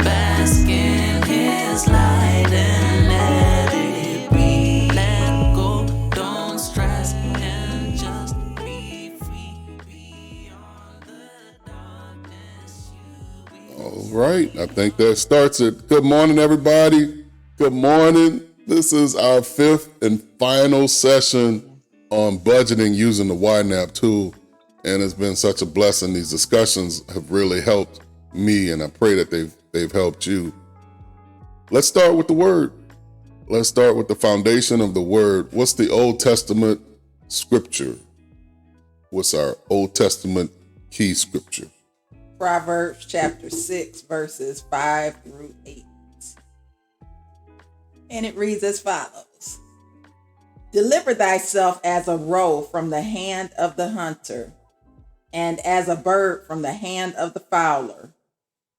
Bask in his light and let it be. Let go, don't stress, and just be free. Beyond the darkness you will. All right, I think that starts it. Good morning, everybody. Good morning. This is our fifth and final session on budgeting using the YNAB tool, and it's been such a blessing. These discussions have really helped me, and I pray that they've helped you. Let's start with the word. Let's start with the foundation of the word. What's the Old Testament scripture? What's our Old Testament key scripture? Proverbs chapter 6, verses 5 through 8. And it reads as follows. Deliver thyself as a roe from the hand of the hunter, and as a bird from the hand of the fowler.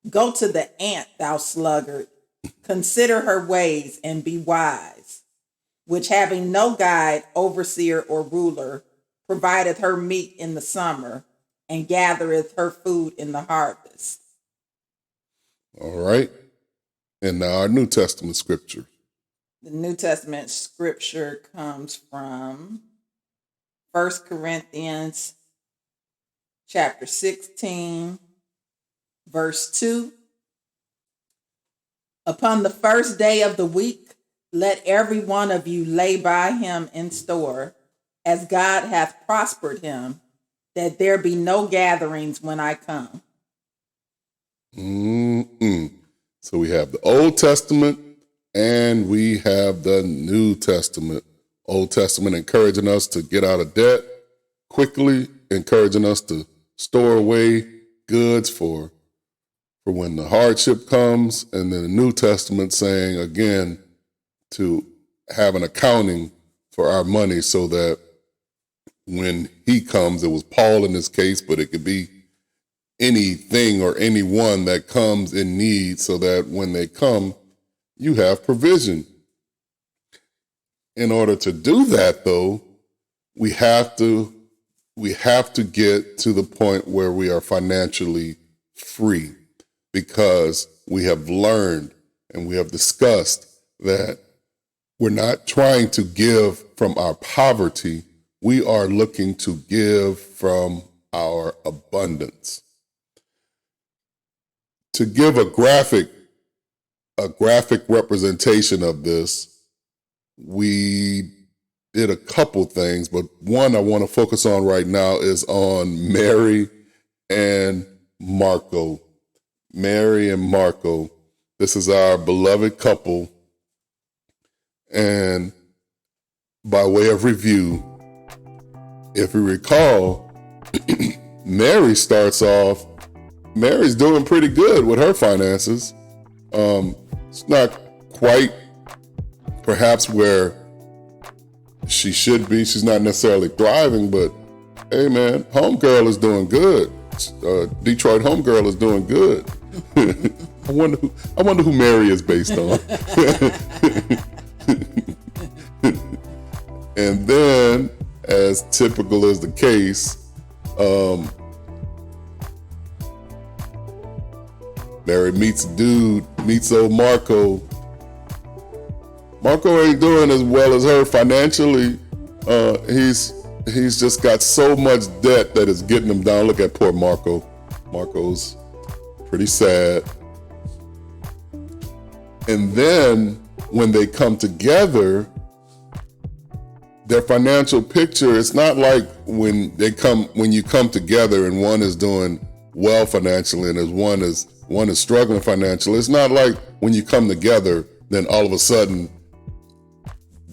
Go to the ant, thou sluggard. Consider her ways and be wise, which having no guide, overseer, or ruler, provideth her meat in the summer, and gathereth her food in the harvest. All right. And now our New Testament scripture. The New Testament scripture comes from 1 Corinthians chapter 16, verse 2. Upon the first day of the week, let every one of you lay by him in store, as God hath prospered him, that there be no gatherings when I come. So we have the Old Testament and we have the New Testament. Old Testament encouraging us to get out of debt quickly, encouraging us to store away goods for when the hardship comes, and then the New Testament saying, again, to have an accounting for our money so that when he comes, it was Paul in this case, but it could be anything or anyone that comes in need, so that when they come, you have provision. In order to do that, though, we have to get to the point where we are financially free, because we have learned and we have discussed that we're not trying to give from our poverty. We are looking to give from our abundance. To give a graphic representation of this, we did a couple things, but one I want to focus on right now is on Mary and Marco. Mary and Marco. This is our beloved couple. And by way of review, if we recall, Mary's doing pretty good with her finances. It's not quite perhaps where she should be. She's not necessarily thriving, but hey man, homegirl is doing good. Detroit homegirl is doing good. I wonder who Mary is based on. And then, as typical is the case, Mary meets old Marco. Marco ain't doing as well as her financially. He's just got so much debt that it's getting him down. Look at poor Marco. Marco's pretty sad. And then when they come together, their financial picture, it's not like when you come together and one is doing well financially and one is struggling financially. It's not like when you come together, then all of a sudden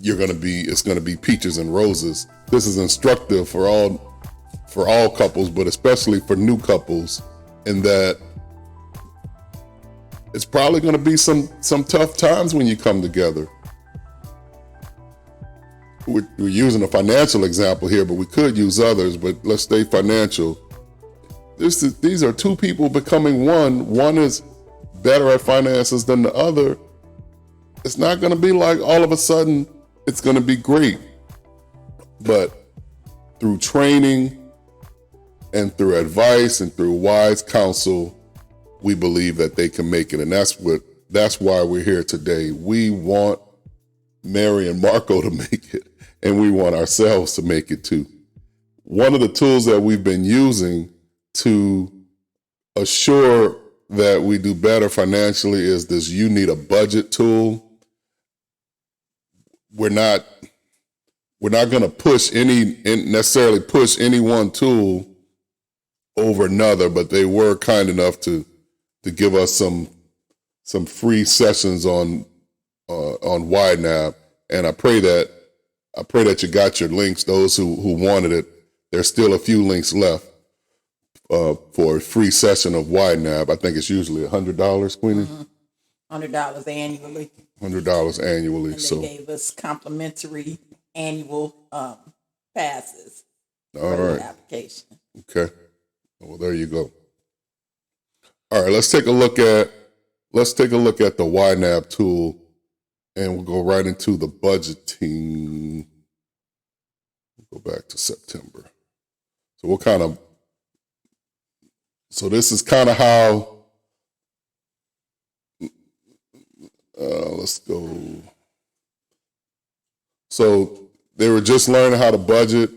it's gonna be peaches and roses. This is instructive for all couples, but especially for new couples, in that it's probably gonna be some tough times when you come together. We're using a financial example here, but we could use others, but let's stay financial. These are two people becoming one. One is better at finances than the other. It's not going to be like all of a sudden it's going to be great. But through training, and through advice and through wise counsel, we believe that they can make it. And that's why we're here today. We want Mary and Marco to make it, and we want ourselves to make it too. One of the tools that we've been using to assure that we do better financially is this You Need a Budget tool. We're not going to necessarily push any one tool over another, but they were kind enough to give us some free sessions on YNAB, and I pray that you got your links. Those who wanted it, there's still a few links left for a free session of YNAB. I think it's usually $100, Queenie. $100 annually. $100 annually. And they gave us complimentary annual passes All for right. the application. Okay. Well, there you go. All right, let's take a look at the YNAB tool, and we'll go right into the budgeting. We'll go back to September. So this is kind of how, let's go. So they were just learning how to budget.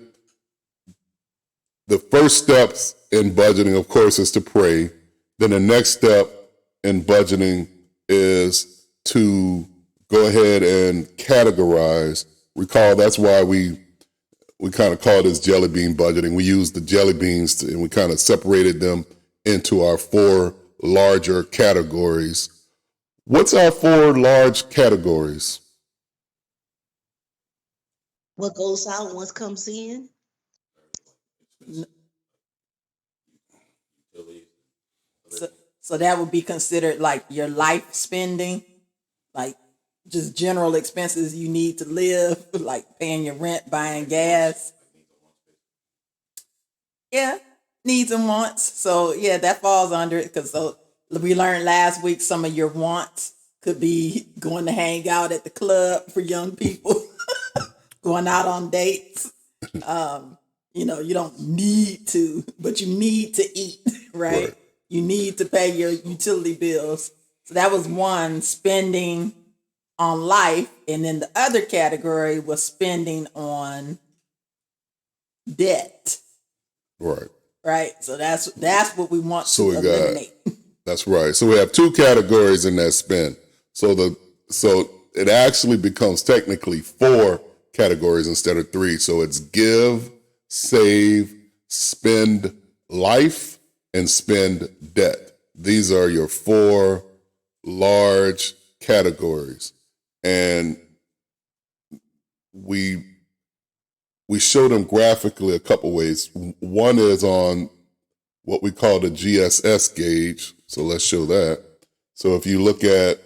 The first steps in budgeting, of course, is to pray. Then the next step in budgeting is to go ahead and categorize. Recall, that's why we kind of call this jelly bean budgeting. We used the jelly beans and we kind of separated them into our 4 larger categories. What's our 4 large categories? What goes out once comes in? So that would be considered like your life spending, like just general expenses you need to live, like paying your rent, buying gas. Yeah, needs and wants. So yeah, that falls under it, because we learned last week some of your wants could be going to hang out at the club for young people, going out on dates. You don't need to, but you need to eat, right? You need to pay your utility bills. So that was one, spending on life. And then the other category was spending on debt. Right. Right. So that's what we want So to eliminate. That's right. So we have 2 categories in that spend. So it actually becomes technically 4 categories instead of 3. So it's give, save, spend life, and spend debt. These are your 4 large categories. And we show them graphically a couple ways. One is on what we call the GSS gauge. So let's show that. So if you look at,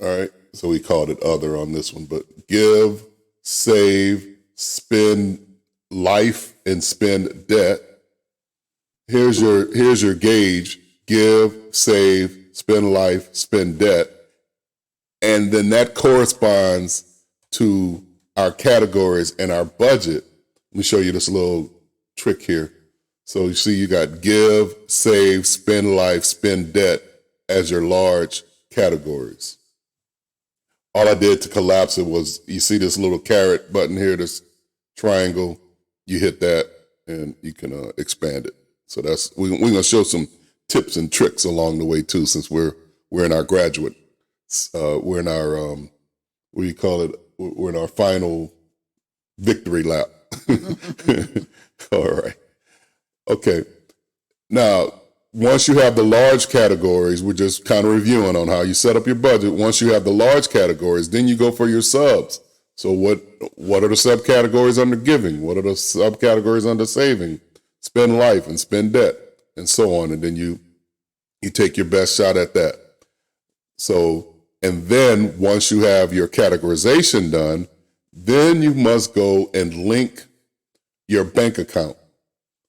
all right, so we called it other on this one, but give, save, spend life, and spend debt. Here's your gauge: give, save, spend life, spend debt. And then that corresponds to our categories and our budget. Let me show you this little trick here. So you see you got give, save, spend life, spend debt as your large categories. All I did to collapse it was, you see this little caret button here, this triangle, you hit that and you can expand it. So we're going to show some tips and tricks along the way too, since we're in our graduate, we're in our, what do you call it? We're in our final victory lap. All right. Okay. Now, once you have the large categories, we're just kind of reviewing on how you set up your budget. Once you have the large categories, then you go for your subs. So what are the subcategories under giving? What are the subcategories under saving? Spend life and spend debt and so on. And then you take your best shot at that. So, and then once you have your categorization done, then you must go and link your bank account.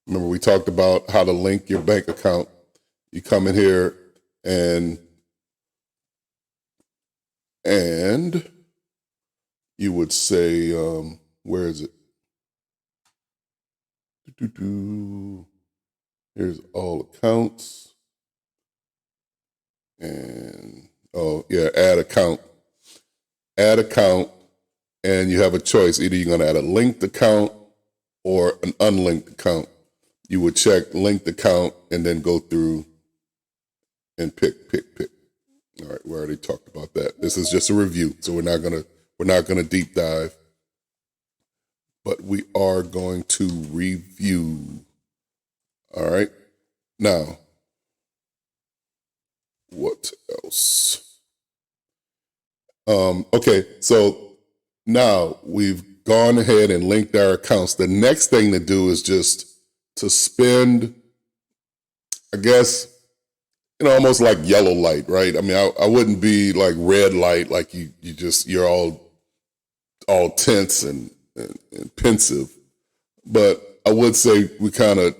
Remember, we talked about how to link your bank account. You come in here and you would say, where is it? Here's all accounts. And, add account. Add account, and you have a choice. Either you're going to add a linked account or an unlinked account. You would check linked account and then go through and pick. All right, we already talked about that. This is just a review, so we're not gonna deep dive, but we are going to review. All right, now what else? Okay, so now we've gone ahead and linked our accounts. The next thing to do is just to spend, I guess, almost like yellow light, right? I mean, I wouldn't be like red light, like you're all tense and pensive. But I would say we kind of,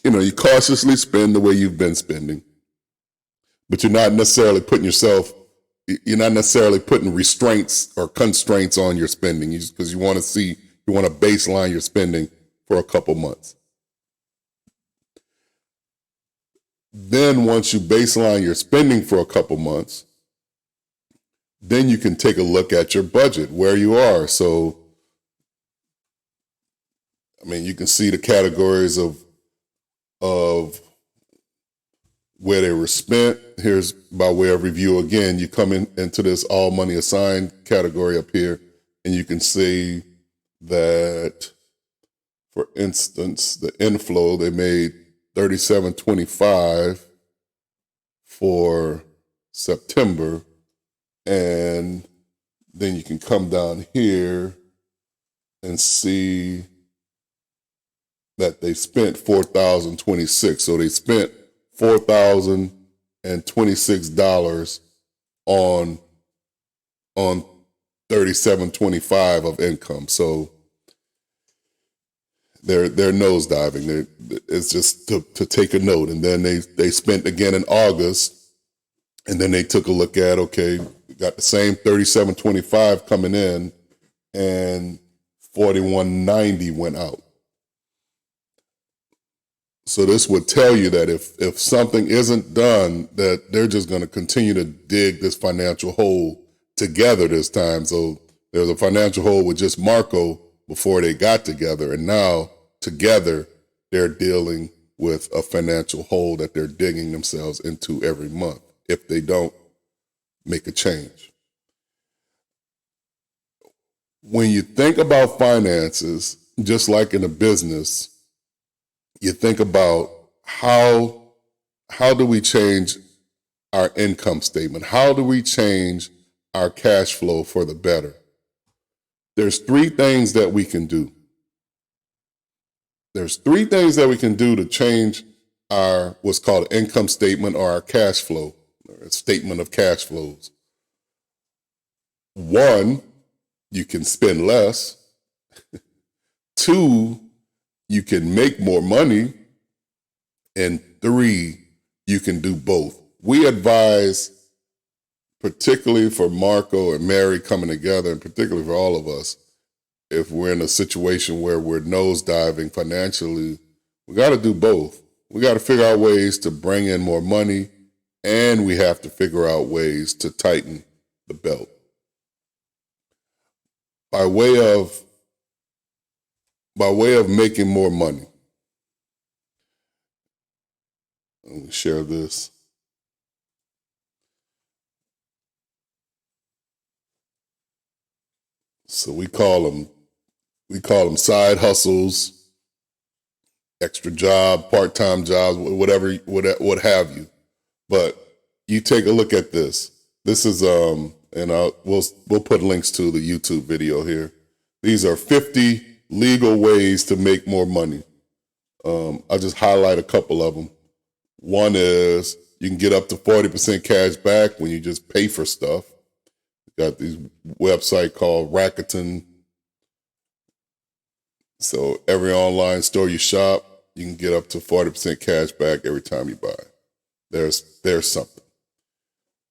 you cautiously spend the way you've been spending, but you're not necessarily putting restraints or constraints on your spending, because you want to baseline your spending for a couple months. Then once you baseline your spending for a couple months, then you can take a look at your budget, where you are. So, I mean, you can see the categories of where they were spent. Here's by way of review again. You come into this all money assigned category up here, and you can see that, for instance, the inflow, they made $37.25 for September, and then you can come down here and see that they spent $4,026. So they spent $4,026 on $37.25 of income. So they're nosediving. It's just to take a note. And then they spent again in August, and then they took a look at, okay, we got the same $37.25 coming in, and $41.90 went out. So this would tell you that if something isn't done, that they're just going to continue to dig this financial hole together this time. So there's a financial hole with just Marco before they got together, and now together they're dealing with a financial hole that they're digging themselves into every month if they don't make a change. When you think about finances, just like in a business, you think about how do we change our income statement? How do we change our cash flow for the better? There's three things that we can do. There's three things that we can do to change our what's called an income statement or our cash flow, or a statement of cash flows. One, you can spend less. Two, you can make more money. And three, you can do both. We advise, particularly for Marco and Mary coming together, and particularly for all of us, if we're in a situation where we're nosediving financially, we got to do both. We got to figure out ways to bring in more money, and we have to figure out ways to tighten the belt. By way of making more money, let me share this. So we call them side hustles, extra job, part-time jobs, whatever, what have you. But you take a look at this. This is and we'll put links to the YouTube video here. These are 50 legal ways to make more money. I'll just highlight a couple of them. One is you can get up to 40% cash back when you just pay for stuff. Got this website called Rakuten. So every online store you shop, you can get up to 40% cash back every time you buy. There's something.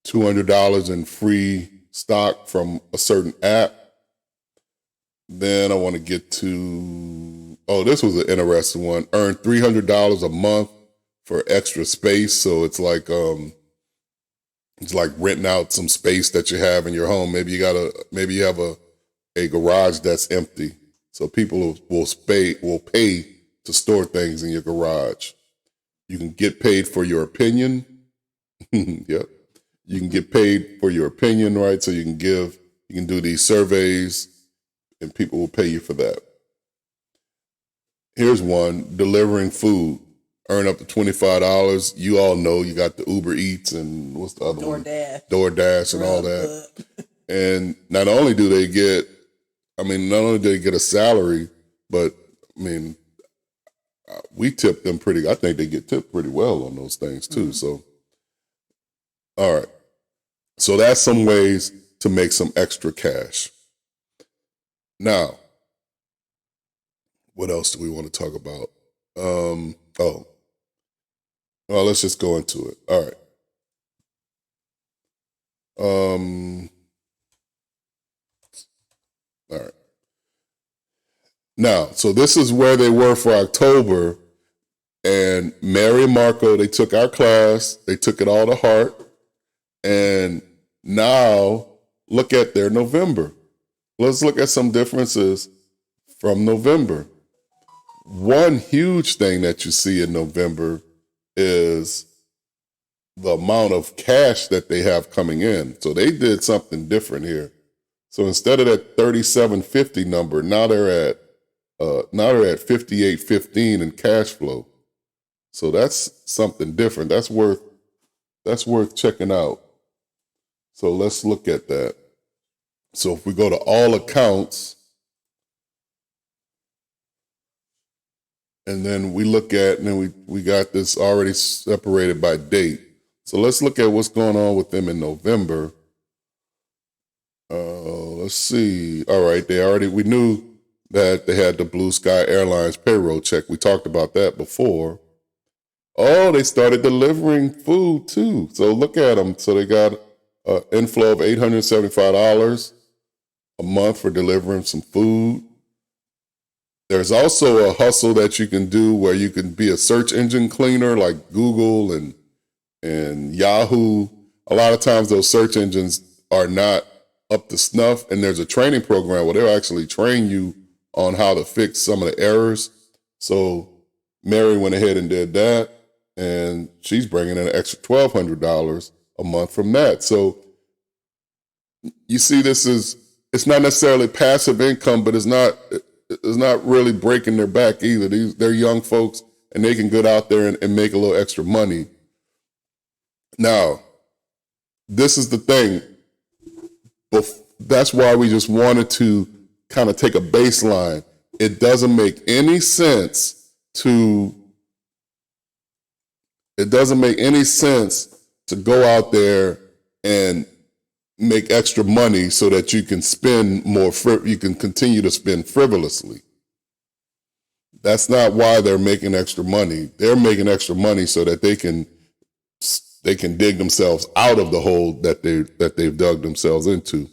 $200 in free stock from a certain app. Then I want to get to This was an interesting one. Earn $300 a month for extra space. So it's like renting out some space that you have in your home. Maybe you have a garage that's empty. So people will pay to store things in your garage. You can get paid for your opinion. Yep. You can get paid for your opinion, right? So you can do these surveys and people will pay you for that. Here's one, delivering food. Earn up to $25. You all know you got the Uber Eats and what's the other one? DoorDash and all that. And not only do they get a salary, but we tip them I think they get tipped pretty well on those things too. Mm-hmm. So, all right. So that's some ways to make some extra cash. Now, what else do we want to talk about? Well, let's just go into it. All right. All right. Now, so this is where they were for October, and Mary and Marco, they took our class, they took it all to heart, and now look at their November. Let's look at some differences from November. One huge thing that you see in November is the amount of cash that they have coming in. So they did something different here. So instead of that $37.50 number, now they're at $58.15 in cash flow. So that's something different. That's worth checking out. So let's look at that. So if we go to all accounts, and then we look at, and then we got this already separated by date. So let's look at what's going on with them in November. Let's see. All right, we knew that they had the Blue Sky Airlines payroll check. We talked about that before. Oh, they started delivering food too. So look at them. So they got an inflow of $875 a month for delivering some food. There's also a hustle that you can do where you can be a search engine cleaner like Google and Yahoo. A lot of times those search engines are not up to snuff, and there's a training program where they'll actually train you on how to fix some of the errors. So Mary went ahead and did that, and she's bringing in an extra $1,200 a month from that. So you see, it's not necessarily passive income, but it's not really breaking their back either. They're young folks, and they can get out there and make a little extra money. Now, this is the thing. That's why we just wanted to kind of take a baseline. It doesn't make any sense to go out there and make extra money so that you can spend more, you can continue to spend frivolously. That's not why they're making extra money. They're making extra money so that they can dig themselves out of the hole that they've dug themselves into.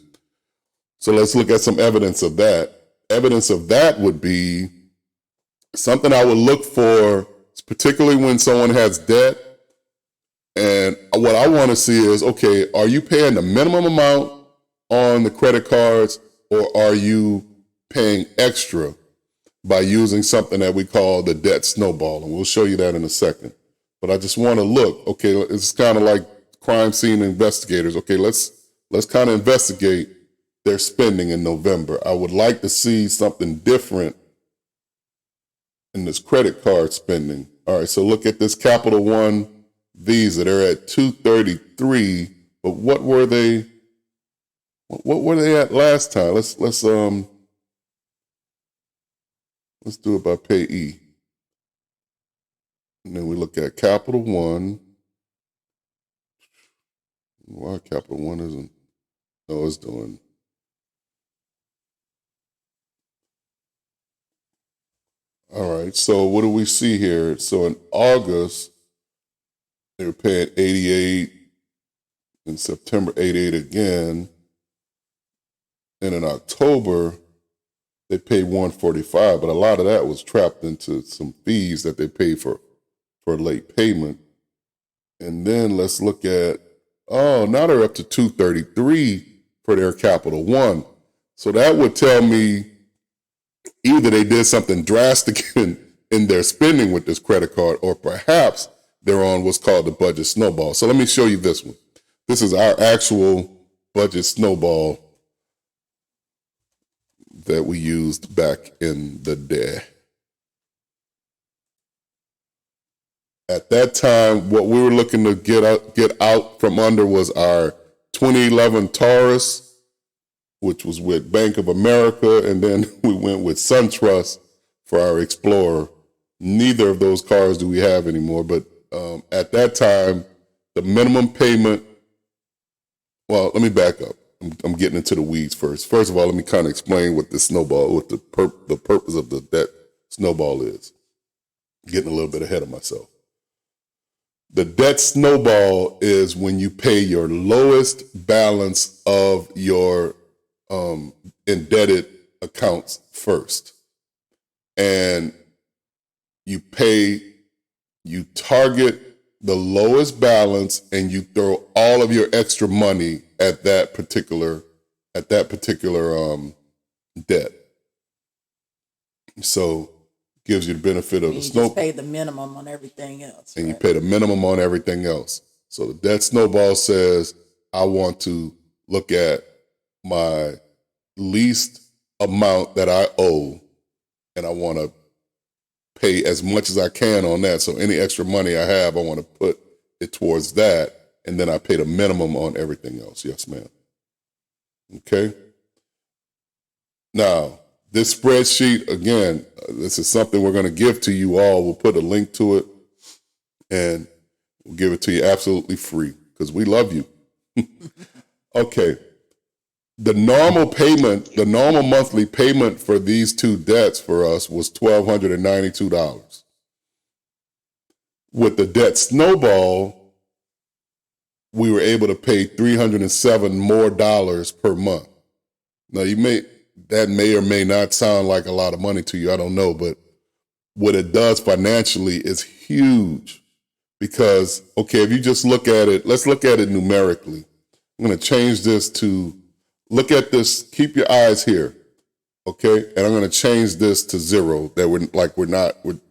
So let's look at some evidence of that. Evidence of that would be something I would look for, particularly when someone has debt. And what I want to see is, okay, are you paying the minimum amount on the credit cards, or are you paying extra by using something that we call the debt snowball? And we'll show you that in a second. But I just want to look, okay, it's kind of like crime scene investigators. Okay, let's kind of investigate their spending in November. I would like to see something different in this credit card spending. All right, so look at this Capital One Visa. They're at $233, but what were they at last time? Let's do it by payee. And then we look at Capital One. Why Capital One isn't? No, it's doing. All right, so what do we see here? So in August, they were paying $88. In September, $88 again. And in October, they paid $145, but a lot of that was trapped into some fees that they paid for late payment. And then let's look at, now they're up to $233 for their Capital One. So that would tell me either they did something drastic in their spending with this credit card, or perhaps they're on what's called the budget snowball. So let me show you this one. This is our actual budget snowball that we used back in the day. At that time, what we were looking to get out from under was our 2011 Taurus, which was with Bank of America, and then we went with SunTrust for our Explorer. Neither of those cars do we have anymore, but at that time, the minimum payment, well, let me back up. I'm getting into the weeds first. First of all, let me kind of explain what the snowball, what the purpose of the debt snowball is. Getting a little bit ahead of myself. The debt snowball is when you pay your lowest balance of your indebted accounts first. And you target the lowest balance and you throw all of your extra money at that particular debt. So gives you the benefit of the snow. You pay the minimum on everything else. And you pay the minimum on everything else. So the debt snowball says, I want to look at my least amount that I owe, and I want to pay as much as I can on that. So any extra money I have, I want to put it towards that, and then I pay the minimum on everything else. Yes, ma'am. Okay? Now, this spreadsheet, again, this is something we're going to give to you all. We'll put a link to it, and we'll give it to you absolutely free because we love you. Okay. The normal monthly payment for these two debts for us was $1,292. With the debt snowball, we were able to pay $307 more per month. Now, that may or may not sound like a lot of money to you, I don't know, but what it does financially is huge because, okay, if you just look at it, let's look at it numerically. I'm going to change this to, look at this, keep your eyes here, okay? And I'm going to change this to 0, that we're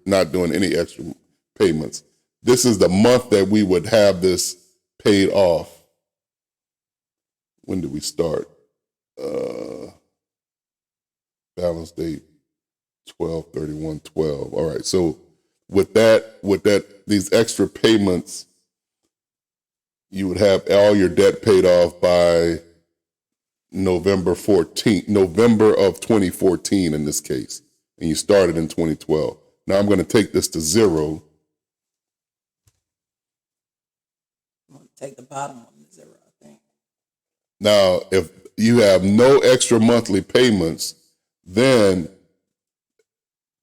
not doing any extra payments. This is the month that we would have this paid off. When did we start? Balance date 12/31/12. All right. So with these extra payments, you would have all your debt paid off by November of 2014 in this case. And you started in 2012. Now I'm going to take this to 0. I'm going to take the bottom one to 0, I think. Now, if you have no extra monthly payments, then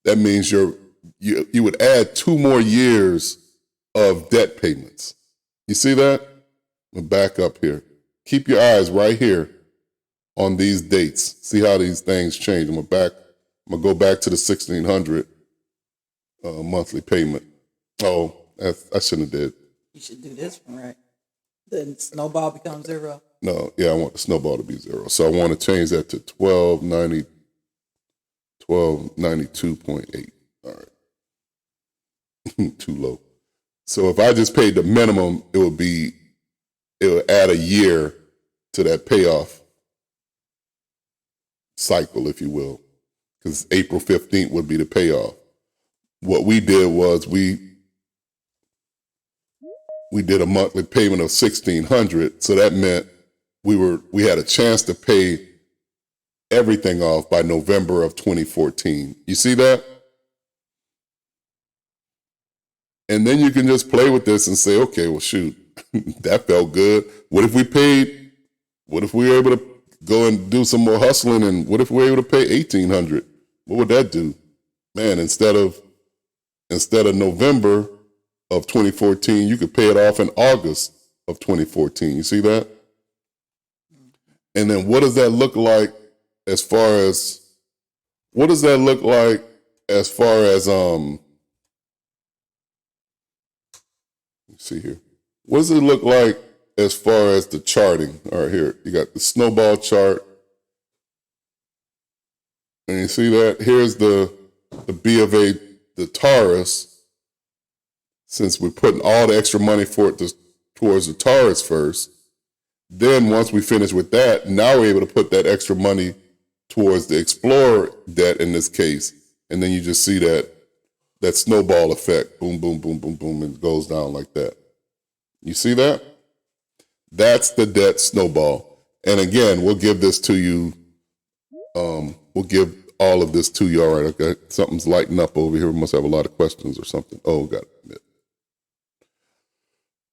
that means you would add 2 more years of debt payments. You see that? I'm going to back up here. Keep your eyes right here on these dates. See how these things change. I'm going to go back to the $1,600 monthly payment. Oh, I shouldn't have did. You should do this one, right? The snowball becomes 0. No, yeah, I want the snowball to be 0. So I want to change that to 1292.8. All right. Too low. So if I just paid the minimum, it would add a year to that payoff cycle, if you will, because April 15th would be the payoff. What we did was we did a monthly payment of $1,600, so that meant we had a chance to pay everything off by November of 2014. You see that? And then you can just play with this and say, okay, well, shoot, that felt good. What if we were able to go and do some more hustling, and what if we were able to pay $1,800? What would that do? Man, instead of November of 2014, you could pay it off in August of 2014. You see that? And then what does that look like as far as what does that look like as far as let's see here. What does it look like as far as the charting? All right, here you got the snowball chart. And you see that? Here's the B of A, the Taurus. Since we're putting all the extra money for it towards the Taurus first, then once we finish with that, now we're able to put that extra money towards the Explorer debt in this case. And then you just see that snowball effect. Boom, boom, boom, boom, boom, and it goes down like that. You see that? That's the debt snowball. And again, we'll give this to you. We'll give all of this to you. All right, okay. Something's lighting up over here. We must have a lot of questions or something. Oh, got it.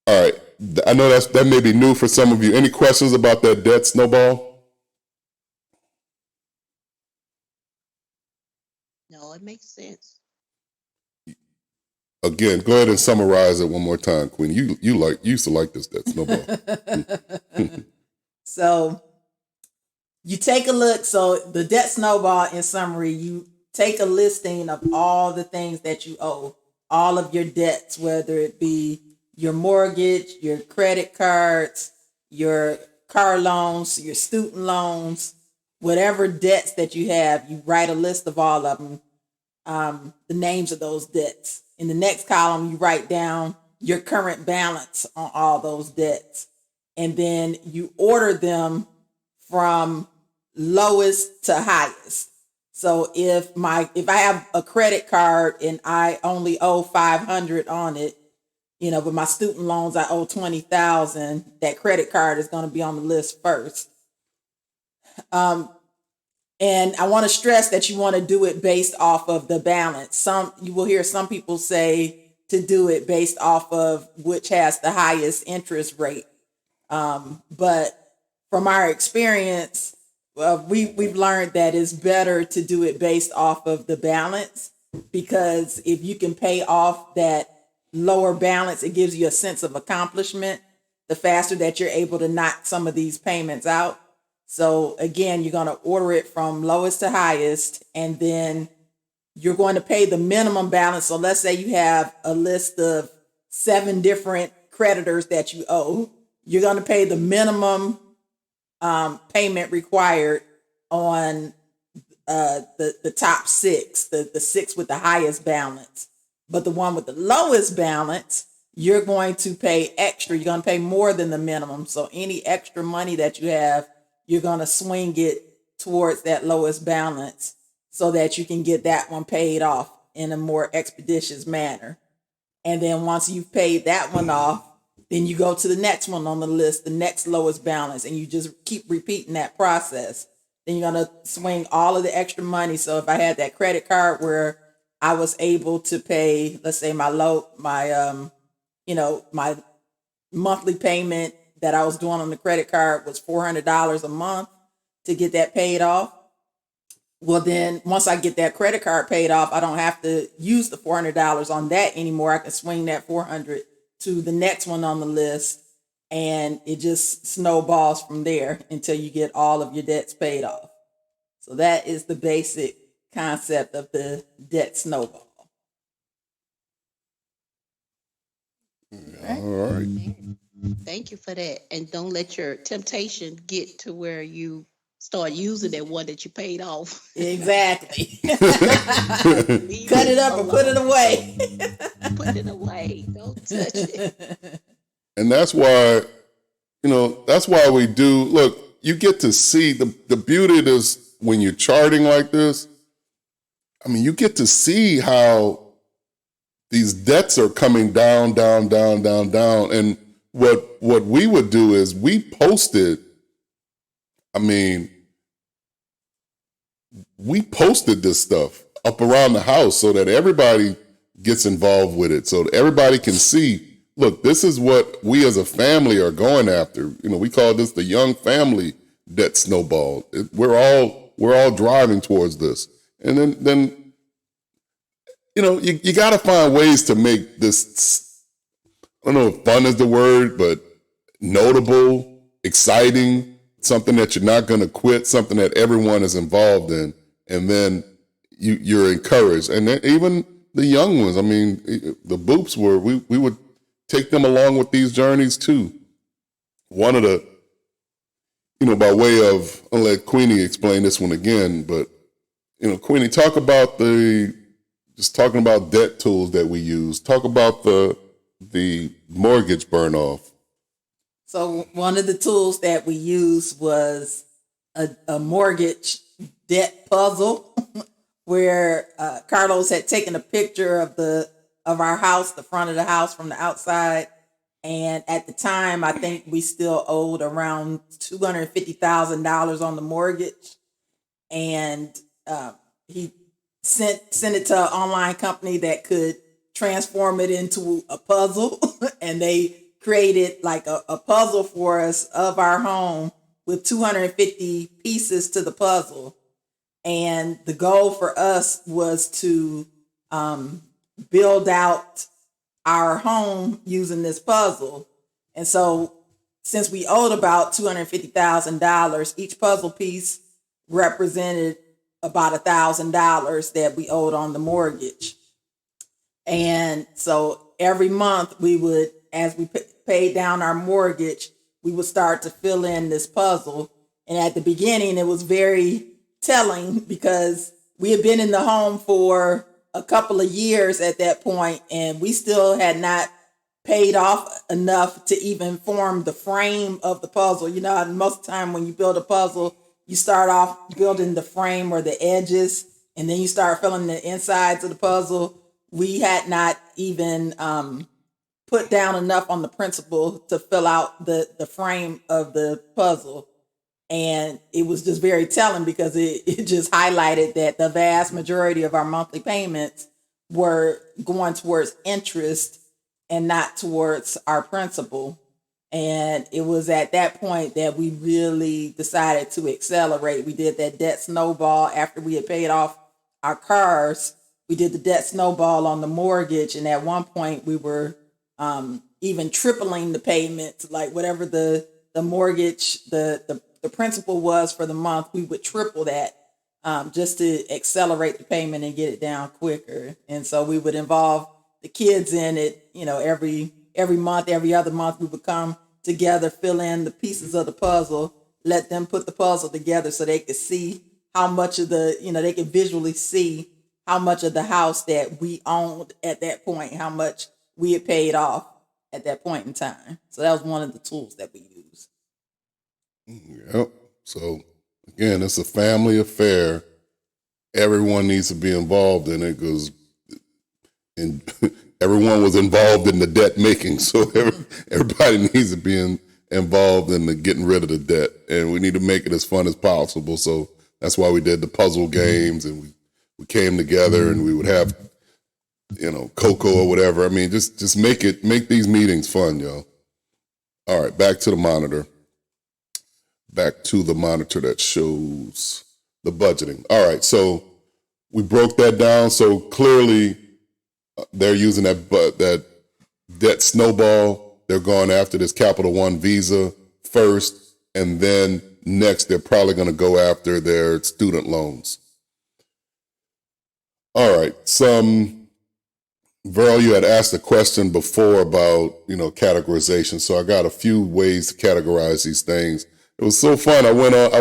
All right. I know that may be new for some of you. Any questions about that debt snowball? No, it makes sense. Again, go ahead and summarize it one more time, Queen. You used to like this debt snowball. So you take a look. So the debt snowball, in summary, you take a listing of all the things that you owe, all of your debts, whether it be your mortgage, your credit cards, your car loans, your student loans, whatever debts that you have, you write a list of all of them, the names of those debts. In the next column, you write down your current balance on all those debts. And then you order them from lowest to highest. So if I have a credit card and I only owe $500 on it, with my student loans, I owe $20,000, that credit card is going to be on the list first. And I want to stress that you want to do it based off of the balance. You will hear some people say to do it based off of which has the highest interest rate. But from our experience, we've learned that it's better to do it based off of the balance, because if you can pay off that lower balance, it gives you a sense of accomplishment the faster that you're able to knock some of these payments out. So again, you're going to order it from lowest to highest, and then you're going to pay the minimum balance. So let's say you have a list of 7 different creditors that you owe. You're going to pay the minimum payment required on the top 6, the 6 with the highest balance. But the one with the lowest balance, you're going to pay extra. You're going to pay more than the minimum. So any extra money that you have, you're going to swing it towards that lowest balance so that you can get that one paid off in a more expeditious manner. And then once you've paid that one off, then you go to the next one on the list, the next lowest balance, and you just keep repeating that process. Then you're going to swing all of the extra money. So if I had that credit card where I was able to pay, let's say my monthly payment that I was doing on the credit card was $400 a month to get that paid off. Well, then once I get that credit card paid off, I don't have to use the $400 on that anymore. I can swing that $400 to the next one on the list, and it just snowballs from there until you get all of your debts paid off. So that is the basic concept of the debt snowball. All right. Thank you for that. And don't let your temptation get to where you start using that one that you paid off. Exactly. Cut it up and put it away. Put it away. Don't touch it. And that's why, that's why we do. Look, you get to see the beauty of this when you're charting like this. I mean, you get to see how these debts are coming down, down, down, down, down. And what we would do is we posted this stuff up around the house so that everybody gets involved with it, so that everybody can see, look, this is what we as a family are going after. We call this the young family debt snowball. We're all driving towards this. And then you got to find ways to make this, I don't know if fun is the word, but notable, exciting, something that you're not going to quit, something that everyone is involved in. And then you're encouraged. And then even the young ones, I mean, the Boops we would take them along with these journeys too. One of the, by way of, I'll let Queenie explain this one again, but, Queenie, talk about just talking about debt tools that we use. Talk about the mortgage burn off. So one of the tools that we used was a mortgage debt puzzle where Carlos had taken a picture of our house, the front of the house from the outside. And at the time, I think we still owed around $250,000 on the mortgage. And he sent it to an online company that could transform it into a puzzle. And they created like a puzzle for us of our home with 250 pieces to the puzzle. And the goal for us was to build out our home using this puzzle. And so since we owed about $250,000, each puzzle piece represented about $1,000 that we owed on the mortgage. And so every month we would, as we paid down our mortgage, we would start to fill in this puzzle. And at the beginning, it was very telling because we had been in the home for a couple of years at that point, and we still had not paid off enough to even form the frame of the puzzle. Most of the time when you build a puzzle, you start off building the frame or the edges, and then you start filling the insides of the puzzle. We had not even put down enough on the principle to fill out the frame of the puzzle. And it was just very telling because it just highlighted that the vast majority of our monthly payments were going towards interest and not towards our principal. And it was at that point that we really decided to accelerate. We did that debt snowball after we had paid off our cars. We did the debt snowball on the mortgage. And at one point we were even tripling the payments, like whatever the mortgage, the principal was for the month, we would triple that just to accelerate the payment and get it down quicker. And so we would involve the kids in it, every month, every other month, we would come together, fill in the pieces of the puzzle, let them put the puzzle together so they could see how much of they could visually see how much of the house that we owned at that point, how much we had paid off at that point in time. So that was one of the tools that we used. Yep. So again, it's a family affair. Everyone needs to be involved in it because everyone was involved in the debt making. So everybody needs to be involved in the getting rid of the debt, and we need to make it as fun as possible. So that's why we did the puzzle games, and we came together, and we would have cocoa or whatever. I mean, just make these meetings fun, y'all. All right, back to the monitor. Back to the monitor that shows the budgeting. All right, so we broke that down. So clearly they're using that debt snowball. They're going after this Capital One Visa first, and then next they're probably going to go after their student loans. All right, Verl, you had asked a question before about, categorization. So I got a few ways to categorize these things. It was so fun. I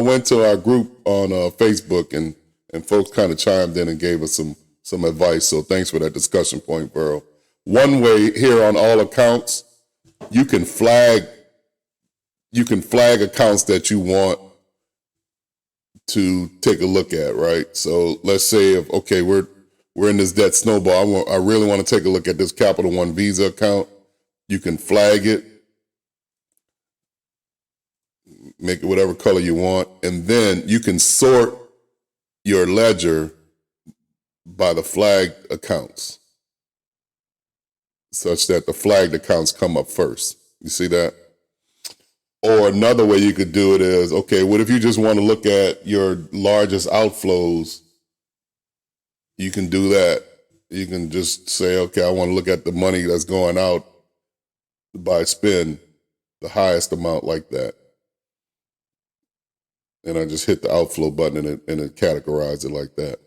went to our group on Facebook, and folks kind of chimed in and gave us some advice. So thanks for that discussion point, Verl. One way here on all accounts, you can flag accounts that you want to take a look at, right? So let's say we're in this debt snowball. I really want to take a look at this Capital One Visa account. You can flag it. Make it whatever color you want, and then you can sort your ledger by the flagged accounts such that the flagged accounts come up first. You see that? Or another way you could do it is, what if you just want to look at your largest outflows? You can do that. You can just say, I want to look at the money that's going out by spend, the highest amount like that. And I just hit the outflow button and it categorized it like that.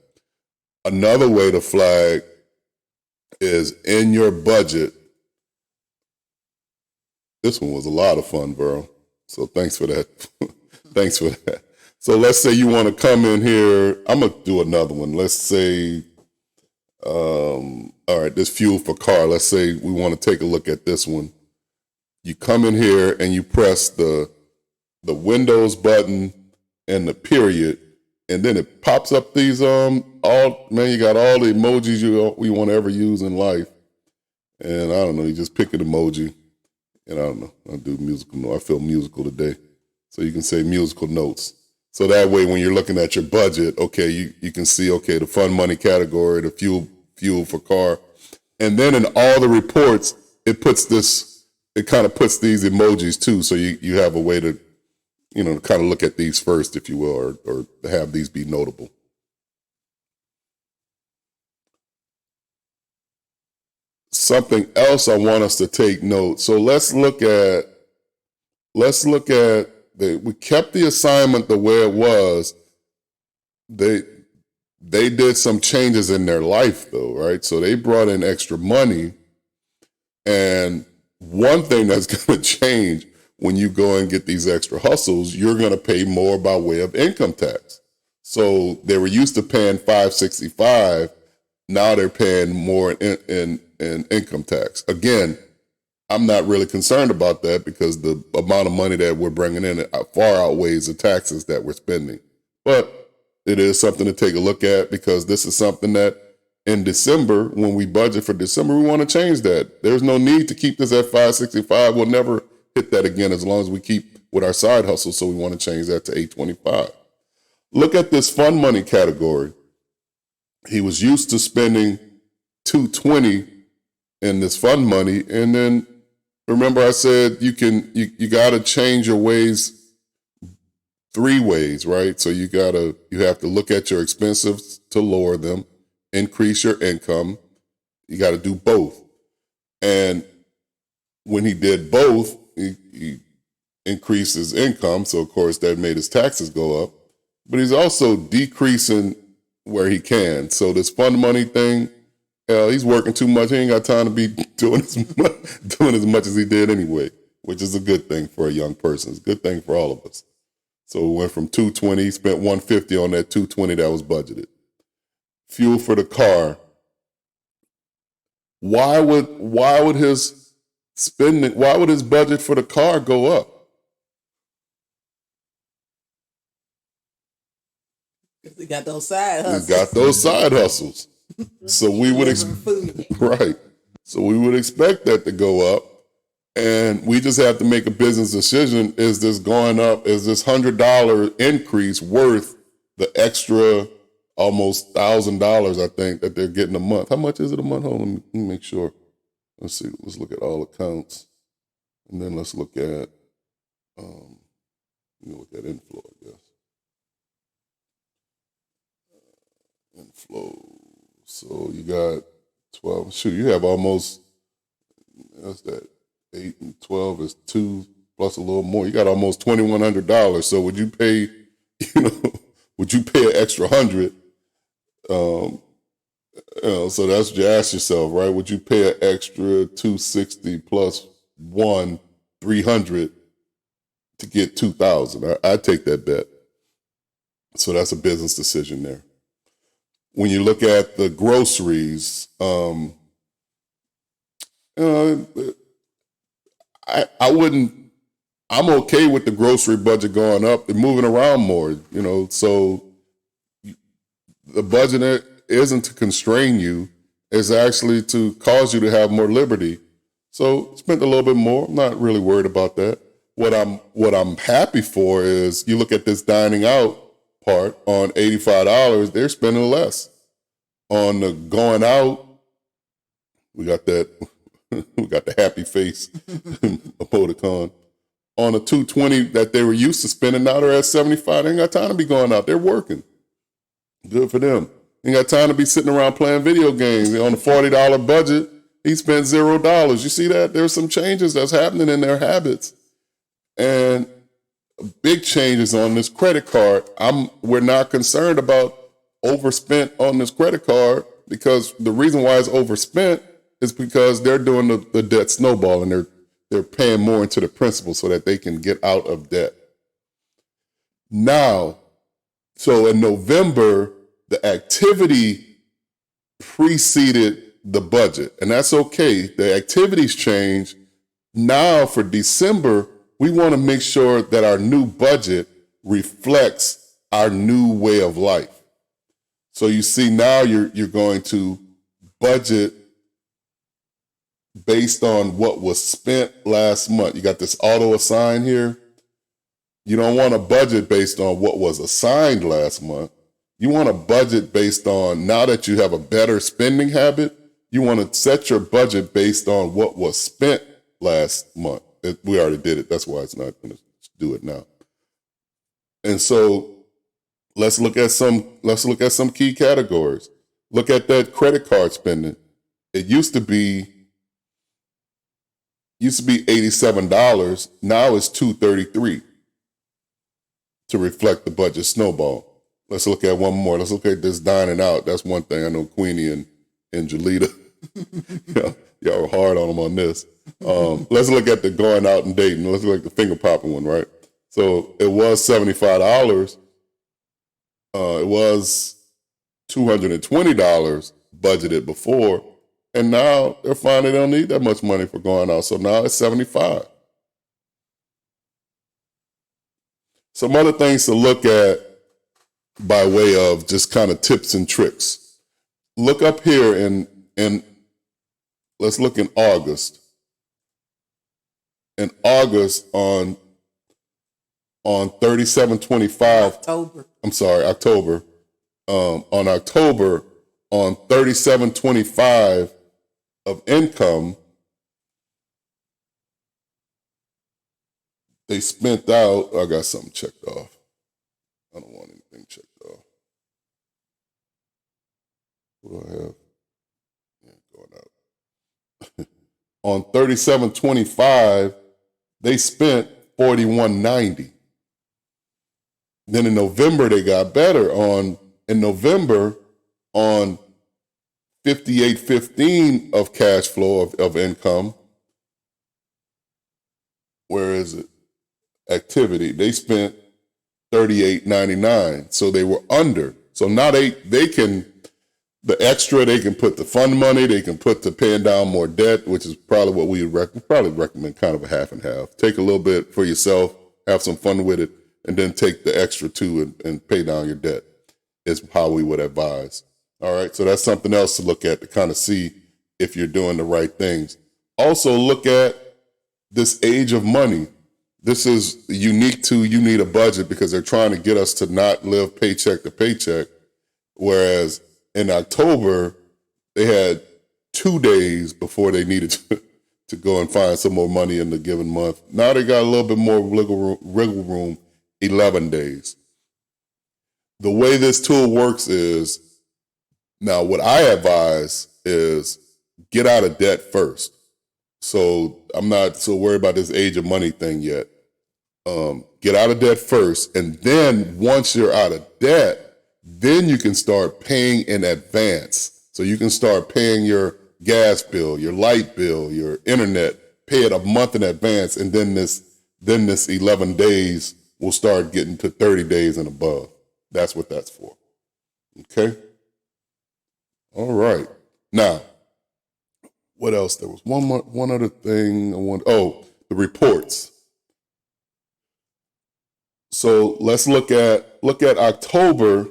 Another way to flag is in your budget. This one was a lot of fun, bro. So thanks for that. Thanks for that. So let's say you want to come in here. I'm going to do another one. Let's say, all right, this fuel for car. Let's say we want to take a look at this one. You come in here and you press the Windows button and the period, and then it pops up these, you got all the emojis you want to ever use in life. And I don't know, you just pick an emoji. And I don't know, I do musical notes. I feel musical today. So you can say musical notes. So that way when you're looking at your budget, okay, you can see, okay, the fun money category, the fuel for car. And then in all the reports, it kind of puts these emojis too. So you have a way to, kind of look at these first, if you will, or have these be notable. Something else I want us to take note. So let's look at we kept the assignment the way it was. They did some changes in their life though, right? So they brought in extra money. And one thing that's going to change when you go and get these extra hustles, you're going to pay more by way of income tax. So they were used to paying $565. Now they're paying more in income tax. Again, I'm not really concerned about that because the amount of money that we're bringing in far outweighs the taxes that we're spending. But it is something to take a look at because this is something that in December, when we budget for December, we want to change that. There's no need to keep this at $565. We'll never hit that again as long as we keep with our side hustle. So we want to change that to $825. Look at this fun money category. He was used to spending $220 in this fun money. And then remember I said you got to change your ways 3 ways, right? So you have to look at your expenses to lower them, increase your income. You got to do both. And when he did both, he increased his income. So of course that made his taxes go up, but he's also decreasing where he can. So this fun money thing, he's working too much. He ain't got time to be doing as much as he did anyway, which is a good thing for a young person. It's a good thing for all of us. So we went from $220, he spent $150 on that $220 that was budgeted. Fuel for the car. Why would his budget for the car go up? He got those side hustles. He got those side hustles. So we would right. So we would expect that to go up, and we just have to make a business decision. Is this going up? Is this $100 increase worth the extra almost $1,000? I think that they're getting a month. How much is it a month? Hold on, let me make sure. Let's see. Let's look at all accounts, and then let's look at inflow, I guess. Inflow. So you got 12. Shoot, you have almost, that's that 8 and 12 is 2 plus a little more. You got almost $2,100. So would you pay, would you pay an extra 100? So that's what you ask yourself, right? Would you pay an extra 260 plus 300 to get 2,000? I'd take that bet. So that's a business decision there. When you look at the groceries, I wouldn't, I'm okay with the grocery budget going up and moving around more, so the budget isn't to constrain you, it's actually to cause you to have more liberty. So spend a little bit more. I'm not really worried about that. What I'm happy for is you look at this dining out part on $85, they're spending less. On the going out, we got that, we got the happy face emoticon. On the $220 that they were used to spending, now they're at $75. They ain't got time to be going out. They're working. Good for them. Ain't got time to be sitting around playing video games. On a $40 budget, he spent $0. You see that? There's some changes that's happening in their habits. And big changes on this credit card. We're not concerned about overspent on this credit card, because the reason why it's overspent is because they're doing the debt snowball, and they're paying more into the principal so that they can get out of debt. Now, so in November, the activity preceded the budget, and that's okay. The activities change. Now for December, we want to make sure that our new budget reflects our new way of life. So you see now you're going to budget based on what was spent last month. You got this auto assign here. You don't want to budget based on what was assigned last month. You want to budget based on, now that you have a better spending habit, you want to set your budget based on what was spent last month. We already did it. That's why it's not going to do it now. And so let's look at some key categories. Look at that credit card spending. It used to be $87. Now it's $233 to reflect the budget snowball. Let's look at one more. Let's look at this dining out. That's one thing. I know Queenie and Jalita, y'all are hard on them on this. Let's look at the going out and dating. Let's look at the finger popping one, right? So it was $75. It was $220 budgeted before, and now they're finding they don't need that much money for going out. So now it's $75. Some other things to look at by way of just kind of tips and tricks. Look up here and let's look in August. In August on 3725. October. I'm sorry, October. On October, on 3725 of income, they spent out, I got something checked off. I don't want anything checked off. What do I have? Yeah, going out. On 3725, they spent $41.90. Then in November, they got better. In November, on 5815 of cash flow of income, where is it? Activity. They spent $38.99. So they were under. So now they can, the extra, they can put the fund money, they can put to paying down more debt, which is probably what we would probably recommend, kind of a half and half. Take a little bit for yourself, have some fun with it, and then take the extra too and pay down your debt is how we would advise. All right, so that's something else to look at to kind of see if you're doing the right things. Also look at this age of money. This is unique to You Need a Budget, because they're trying to get us to not live paycheck to paycheck. Whereas in October, they had 2 days before they needed to go and find some more money in the given month. Now they got a little bit more wiggle room, 11 days. The way this tool works is, now what I advise is get out of debt first. So I'm not so worried about this age of money thing yet. Get out of debt first, and then once you're out of debt, then you can start paying in advance. So you can start paying your gas bill, your light bill, your internet, pay it a month in advance, and then this 11 days will start getting to 30 days and above. That's what that's for. Okay? All right. Now, what else? There was one other thing I want. Oh, the reports. So let's look at October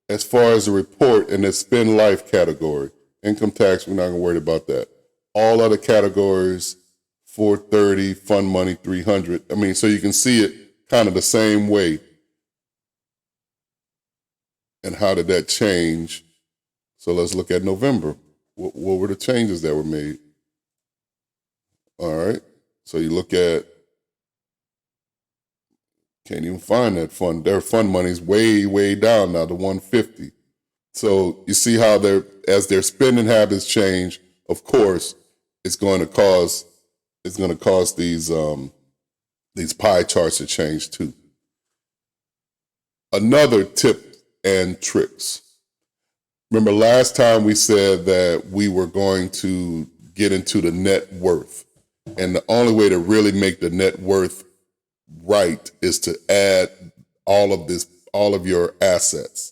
as far as the report in the spend life category. Income tax, we're not gonna worry about that. All other categories, 430, fund money, 300. I mean, so you can see it kind of the same way. And how did that change? So let's look at November. What were the changes that were made? All right. So you look at, can't even find that fund. Their fund money's way, way down now to 150. So you see how as their spending habits change, of course, it's going to cause these pie charts to change too. Another tip and tricks. Remember last time we said that we were going to get into the net worth. And the only way to really make the net worth right is to add all of your assets.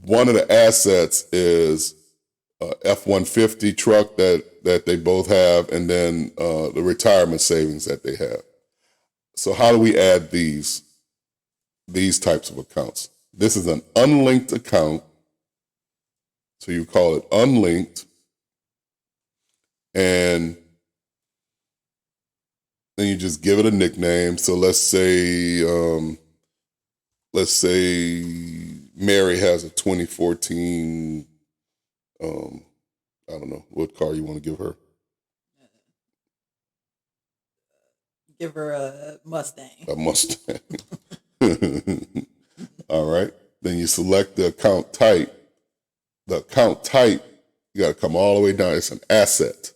One of the assets is a F-150 truck that they both have, and then the retirement savings that they have. So how do we add these types of accounts? This is an unlinked account, so you call it unlinked, and then you just give it a nickname. So let's say Mary has a 2014, I don't know, what car you want to give her? Give her a Mustang. A Mustang. All right. Then you select the account type. The account type, you got to come all the way down. It's an asset.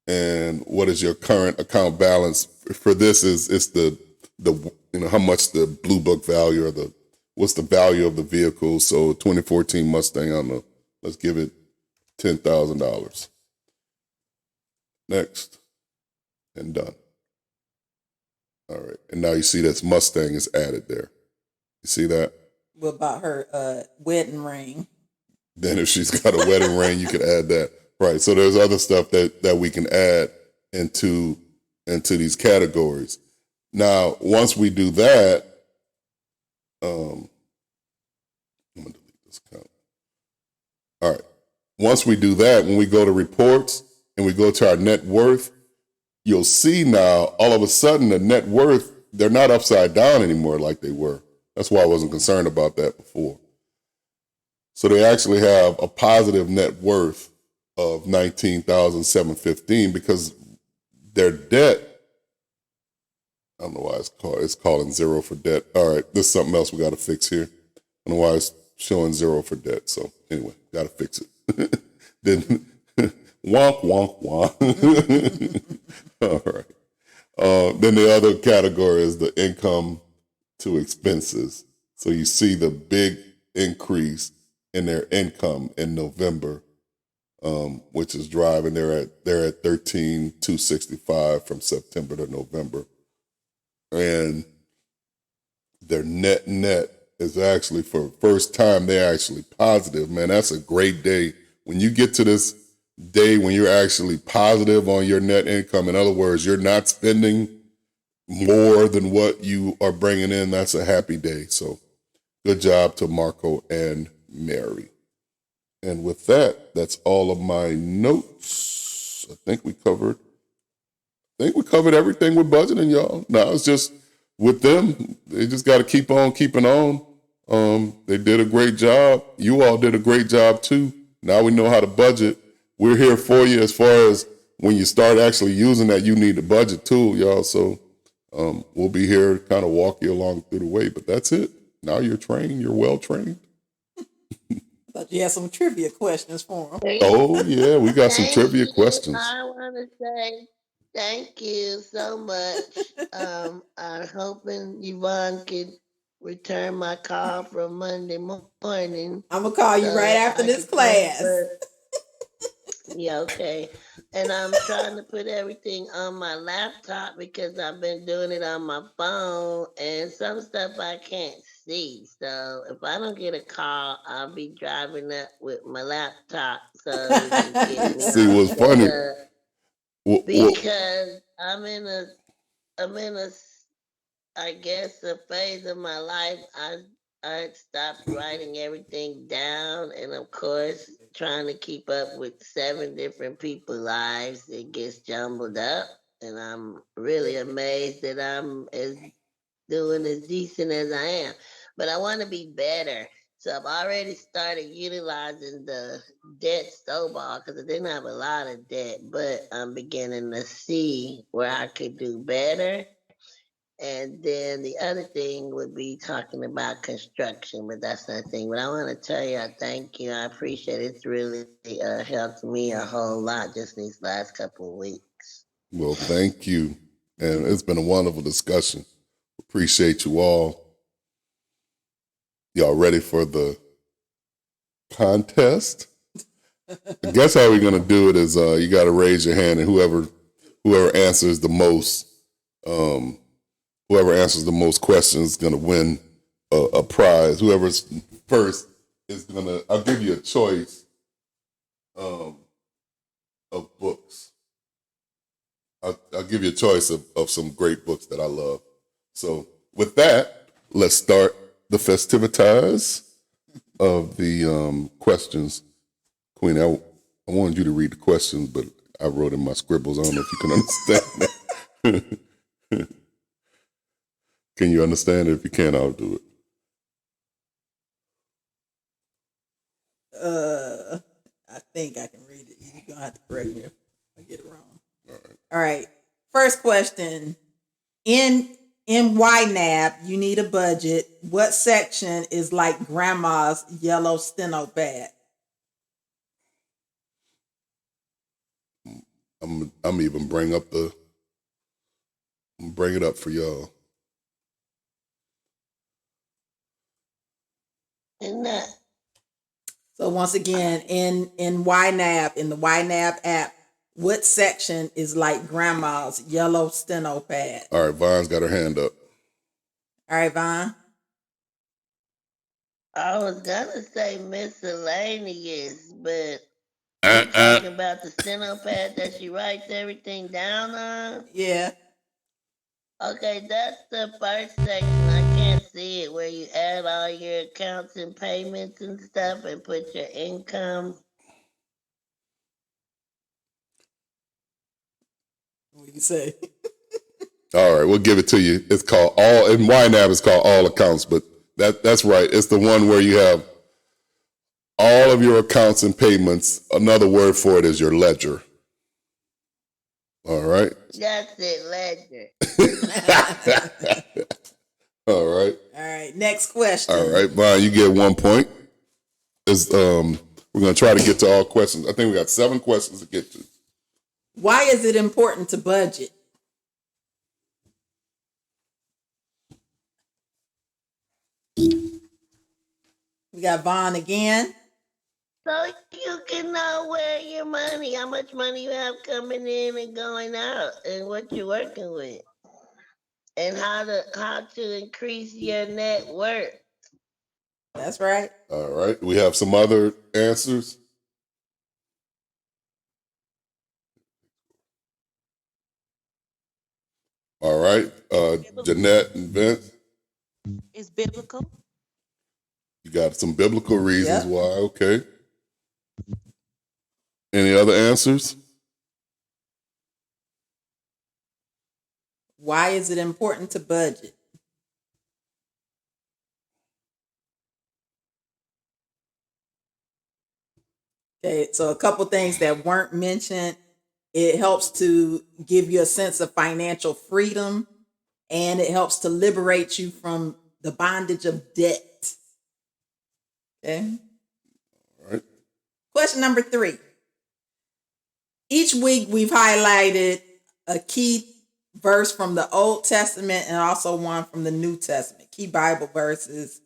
And what is your current account balance? For this it's the how much the blue book value, or what's the value of the vehicle. So 2014 Mustang, I don't know. Let's give it $10,000. Next. And done. All right. And now you see that Mustang is added there. You see that? What about her wedding ring? Then if she's got a wedding ring, you could add that. Right. So there's other stuff that we can add into these categories. Now, once we do that, I'm going to delete this account. All right. Once we do that, when we go to reports and we go to our net worth, you'll see now all of a sudden the net worth, they're not upside down anymore like they were. That's why I wasn't concerned about that before. So they actually have a positive net worth of $19,715 because their debt, I don't know why it's calling zero for debt. All right, this is something else we got to fix here. I don't know why it's showing zero for debt. So anyway, got to fix it. Then wonk, wonk, wonk. All right. Then the other category is the income to expenses. So you see the big increase in their income in November, which is driving. They're at $13,265 from September to November, and their net is actually, for the first time, they're actually positive. Man, that's a great day when you get to this day when you're actually positive on your net income. In other words, you're not spending more than what you are bringing in. That's a happy day. So good job to Marco and Mary. And with that, that's all of my notes. I think we covered everything with budgeting, y'all. Now it's just with them. They just got to keep on keeping on. They did a great job. You all did a great job too. Now we know how to budget. We're here for you as far as when you start actually using that you need the budget tool, y'all. So we'll be here to kind of walk you along through the way. But that's it. Now you're trained. You're well trained. I thought you had some trivia questions for them. Oh, yeah. We got some trivia questions. I want to say thank you so much. I'm hoping Yvonne can return my call from Monday morning. I'm going to call you right after this class. Yeah, okay. And I'm trying to put everything on my laptop because I've been doing it on my phone, and some stuff I can't see. So if I don't get a call, I'll be driving up with my laptop. So you can get me See what's funny? Because I'm in a I guess a phase of my life I stopped writing everything down, and of course trying to keep up with 7 different people's lives, it gets jumbled up, and I'm really amazed that I'm doing as decent as I am. But I want to be better. So I've already started utilizing the debt snowball because I didn't have a lot of debt, but I'm beginning to see where I could do better. And then the other thing would be talking about construction, but that's not a thing. But I want to tell you, I thank you. I appreciate it. It's really helped me a whole lot just these last couple of weeks. Well, thank you. And it's been a wonderful discussion. Appreciate you all. Y'all ready for the contest. I guess how we're gonna do it is you got to raise your hand, and whoever answers the most, whoever answers the most questions is gonna win a prize. Whoever's first is gonna. I'll give you a choice of books. I'll give you a choice of some great books that I love. So with that, let's start the festivities of the questions. Queen, I wanted you to read the questions, but I wrote in my scribbles. I don't know if you can understand that. Can you understand it? If you can't, I'll do it. I think I can read it. You're going to have to correct me if I get it wrong. All right. First question. In YNAB, you need a budget. What section is like grandma's yellow steno pad? I'm even bring it up for y'all. And that. So once again, in YNAB, in the YNAB app, what section is like grandma's yellow steno pad? All right, Von's got her hand up. All right, Von. I was gonna say miscellaneous, but you talking about the steno pad that she writes everything down on? Yeah. Okay, that's the first section. I can't see it, where you add all your accounts and payments and stuff and put your income. What do you say? All right, we'll give it to you. It's called all, in YNAB it's called all accounts, but that's right. It's the one where you have all of your accounts and payments. Another word for it is your ledger. All right. That's it, ledger. All right. All right, next question. All right, Von, you get 1 point. We're going to try to get to all questions. I think we got 7 questions to get to. Why is it important to budget? We got Von again. So you can know where your money, how much money you have coming in and going out, and what you're working with, and how to increase your net worth. That's right. All right. We have some other answers. All right. Jeanette and Vince. It's biblical. You got some biblical reasons Yep. why. Okay. Any other answers? Why is it important to budget? Okay, so a couple things that weren't mentioned. It helps to give you a sense of financial freedom, and it helps to liberate you from the bondage of debt. Okay. All right. Question number 3. Each week we've highlighted a key verse from the Old Testament and also one from the New Testament. Key Bible verses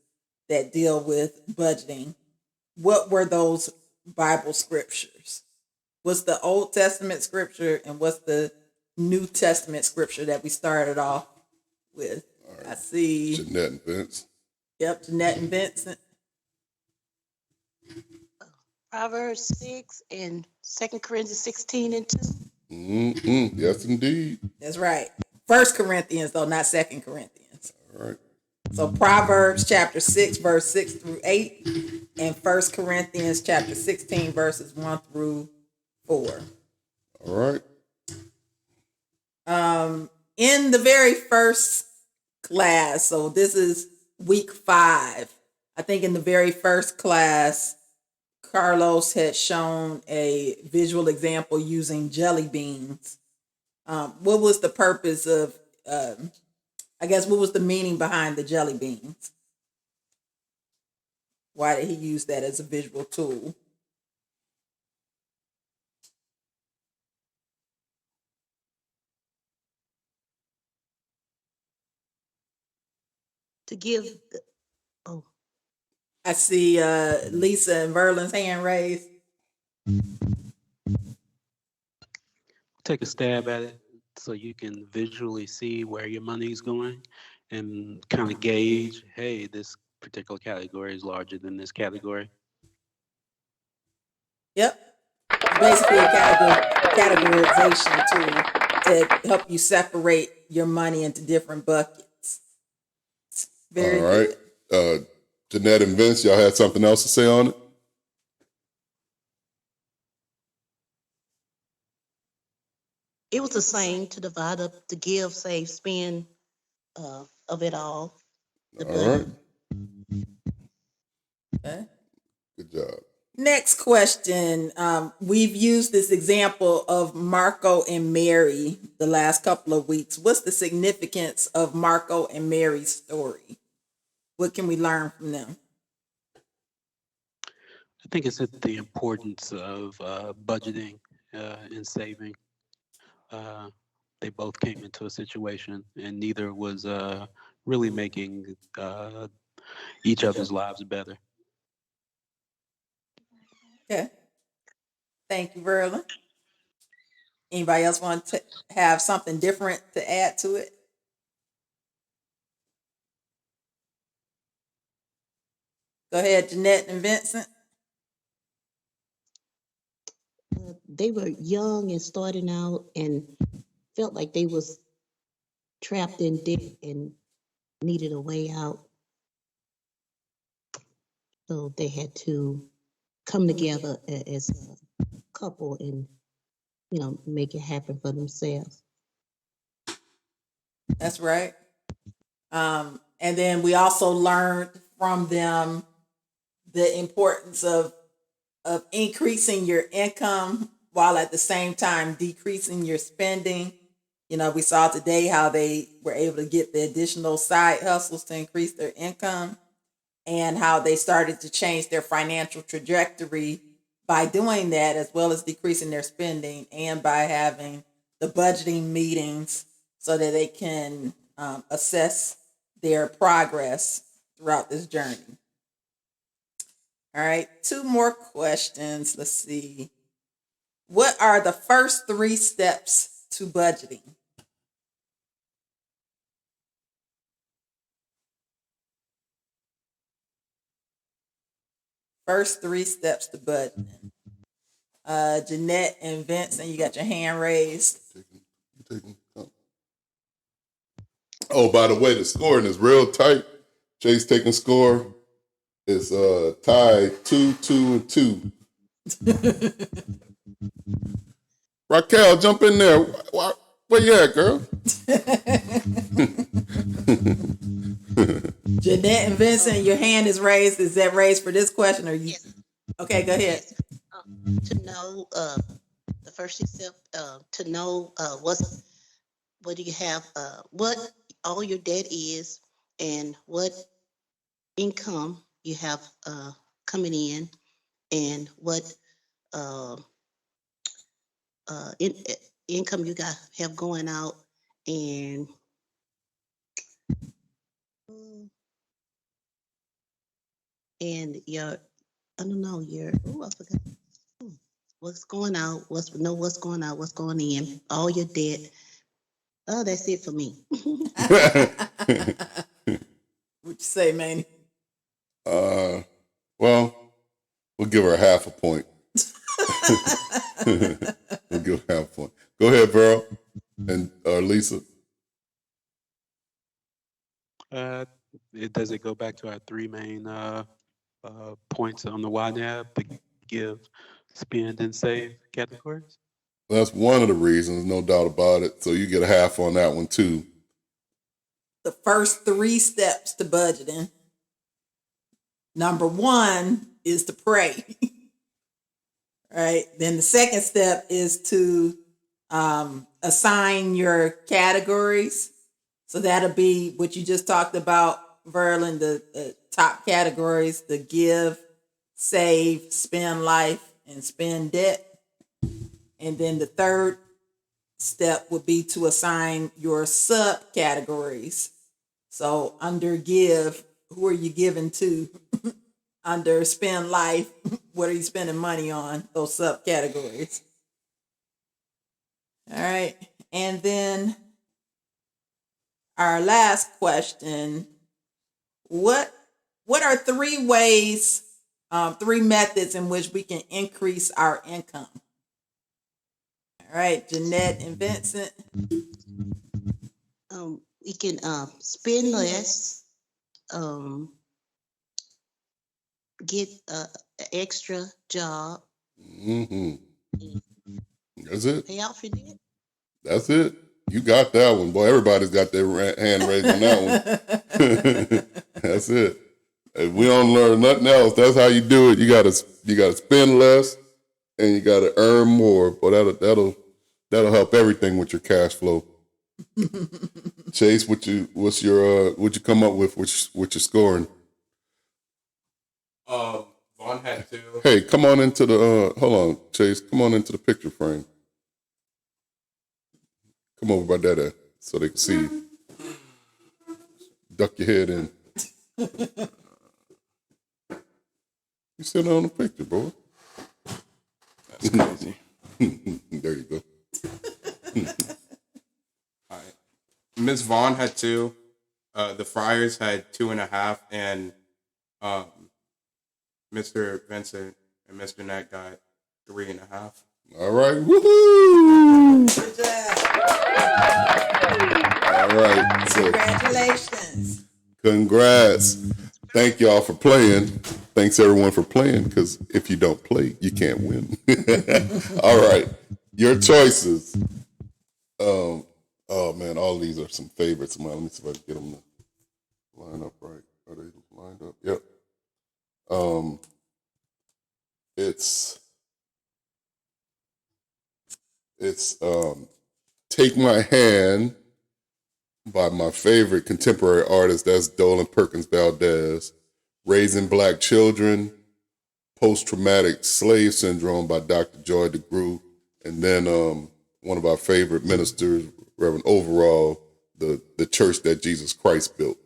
that deal with budgeting. What were those Bible scriptures? What's the Old Testament scripture and what's the New Testament scripture that we started off with? Right. I see. Jeanette and Vince. Yep, Jeanette and Vincent. Proverbs 6 and 2 Corinthians 16 and 2. Mm-hmm. Yes, indeed. That's right. 1 Corinthians, though, not 2 Corinthians. All right. So Proverbs chapter 6, verse 6 through 8, and 1 Corinthians chapter 16, verses 1 through 4. All right. In the very first class, so this is week 5, I think in the very first class, Carlos had shown a visual example using jelly beans. What was the purpose of, I guess, what was the meaning behind the jelly beans? Why did he use that as a visual tool? To give, I see Lisa and Verlin's hand raised. Take a stab at it so you can visually see where your money is going and kind of gauge, hey, this particular category is larger than this category. Yep. It's basically a categorization tool to help you separate your money into different buckets. It's very All right. good. Jeanette and Vince, y'all had something else to say on it? It was the same to divide up the give, save, spend of it all. The All right. budget. Okay. Good job. Next question. We've used this example of Marco and Mary the last couple of weeks. What's the significance of Marco and Mary's story? What can we learn from them? I think it's the importance of budgeting and saving. They both came into a situation and neither was really making each other's lives better. Okay. Thank you, Verlin. Anybody else want to have something different to add to it? Go ahead, Jeanette and Vincent. They were young and starting out and felt like they was trapped in debt and needed a way out. So they had to come together as a couple and, make it happen for themselves. That's right. And then we also learned from them the importance of increasing your income while at the same time decreasing your spending. We saw today how they were able to get the additional side hustles to increase their income and how they started to change their financial trajectory by doing that, as well as decreasing their spending and by having the budgeting meetings so that they can assess their progress throughout this journey. All right, 2 more questions. Let's see. What are the first 3 steps to budgeting? First 3 steps to budgeting. Jeanette and Vincent, you got your hand raised. Oh, by the way, the scoring is real tight. Jay's taking score. It's tied 2-2-2. Raquel, jump in there. Where you at, girl? Jeanette and Vincent, your hand is raised. Is that raised for this question or you? Yes. Okay, go ahead. To know the first step, to know what do you have, what all your debt is, and what income you have coming in, and what income you have going out, and your, I don't know, I forgot. What's going out, what's going out, what's going in, all your debt. Oh, that's it for me. What'd you say, Manny? Well, we'll give her half a point. We'll give her half a point. Go ahead, Burl and Lisa. Does it go back to our 3 main points on the YNAB, the give, spend, and save categories? That's one of the reasons, no doubt about it. So you get a half on that one too. The first 3 steps to budgeting. Number 1 is to pray. Right. Then the second step is to assign your categories. So that'll be what you just talked about, Verlin, the top categories: the give, save, spend life, and spend debt. And then the third step would be to assign your subcategories. So under give, who are you giving to? under spend life. What are you spending money on? Those subcategories. All right. And then our last question, what are three ways, three methods in which we can increase our income? All right, Jeanette and Vincent. We can spend less, get an extra job. Mm-hmm. That's it. Pay off your debt. That's it. You got that one, boy. Everybody's got their hand raised on that one. That's it. If we don't learn nothing else, that's how you do it. You gotta spend less, and you gotta earn more. But that'll help everything with your cash flow. Chase, what you come up with? What you're scoring? Vaughn had 2. Hey, come on into the. Hold on, Chase. Come on into the picture frame. Come over by that so they can see you. Duck your head in. You sitting on the picture, bro. That's crazy. There you go. All right. Miss Vaughn had 2. The Friars had 2.5, and Mr. Vincent and Mr. Nat got 3.5. All right. Woohoo! Good job. All right. So, Congratulations. congrats. Thank y'all for playing. Thanks everyone for playing, because if you don't play, you can't win. All right. Your choices. Oh man, all these are some favorites of mine. Let me see if I can get them to line up right. Are they lined up? Yep. It's Take My Hand by my favorite contemporary artist, that's Dolan Perkins Valdez. Raising Black Children, Post-Traumatic Slave Syndrome by Dr. Joy DeGruy. And then one of our favorite ministers, Reverend Overall, the Church That Jesus Christ Built.